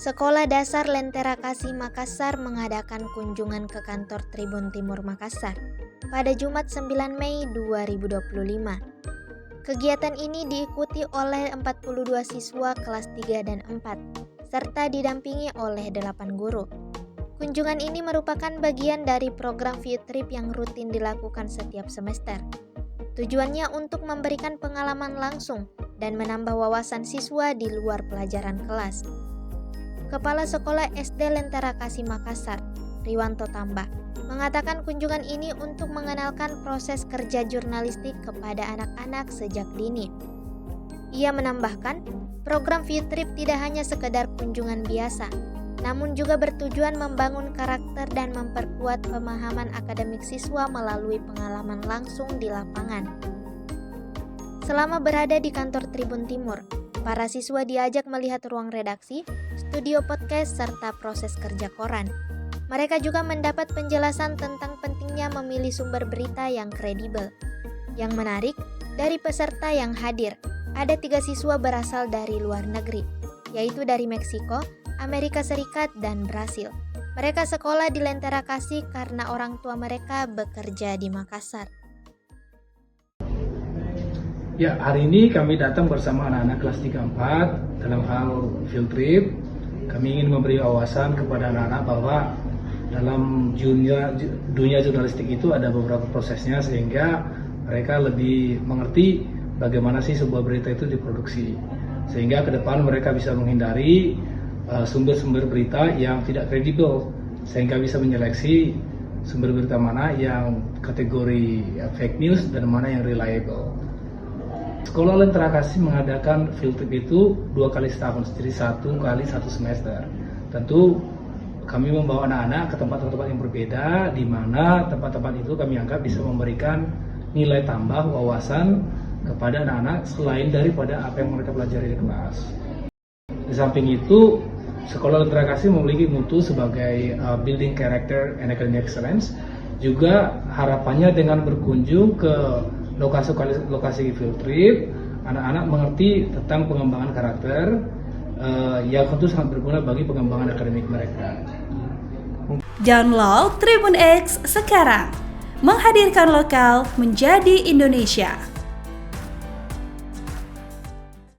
Sekolah Dasar Lentera Kasih Makassar mengadakan kunjungan ke kantor Tribun Timur Makassar pada Jumat 9 Mei 2025. Kegiatan ini diikuti oleh 42 siswa kelas 3 dan 4, serta didampingi oleh 8 guru. Kunjungan ini merupakan bagian dari program field trip yang rutin dilakukan setiap semester. Tujuannya untuk memberikan pengalaman langsung dan menambah wawasan siswa di luar pelajaran kelas. Kepala Sekolah SD Lentera Kasih Makassar, Riwanto Tambah, mengatakan kunjungan ini untuk mengenalkan proses kerja jurnalistik kepada anak-anak sejak dini. Ia menambahkan, program field trip tidak hanya sekedar kunjungan biasa, namun juga bertujuan membangun karakter dan memperkuat pemahaman akademik siswa melalui pengalaman langsung di lapangan. Selama berada di kantor Tribun Timur, para siswa diajak melihat ruang redaksi, studio podcast, serta proses kerja koran. Mereka juga mendapat penjelasan tentang pentingnya memilih sumber berita yang kredibel. Yang menarik, dari peserta yang hadir, ada 3 siswa berasal dari luar negeri, yaitu dari Meksiko, Amerika Serikat, dan Brasil. Mereka sekolah di Lentera Kasih karena orang tua mereka bekerja di Makassar. Ya, hari ini kami datang bersama anak-anak kelas 3-4 dalam hal field trip. Kami ingin memberi wawasan kepada anak-anak bahwa dalam dunia jurnalistik itu ada beberapa prosesnya sehingga mereka lebih mengerti bagaimana sih sebuah berita itu diproduksi. Sehingga ke depan mereka bisa menghindari sumber-sumber berita yang tidak kredibel, sehingga bisa menyeleksi sumber berita mana yang kategori fake news dan mana yang reliable. Sekolah Lentera Kasih mengadakan field trip itu 2 kali setahun, jadi 1 kali 1 semester. Tentu kami membawa anak-anak ke tempat-tempat yang berbeda, di mana tempat-tempat itu kami anggap bisa memberikan nilai tambah wawasan kepada anak-anak selain daripada apa yang mereka pelajari di kelas. Di samping itu, Sekolah Lentera Kasih memiliki mutu sebagai building character and academic excellence. Juga harapannya dengan berkunjung ke lokasi field trip, anak-anak mengerti tentang pengembangan karakter yang tentu sangat berguna bagi pengembangan akademik mereka. Download Tribun X sekarang, menghadirkan lokal menjadi Indonesia.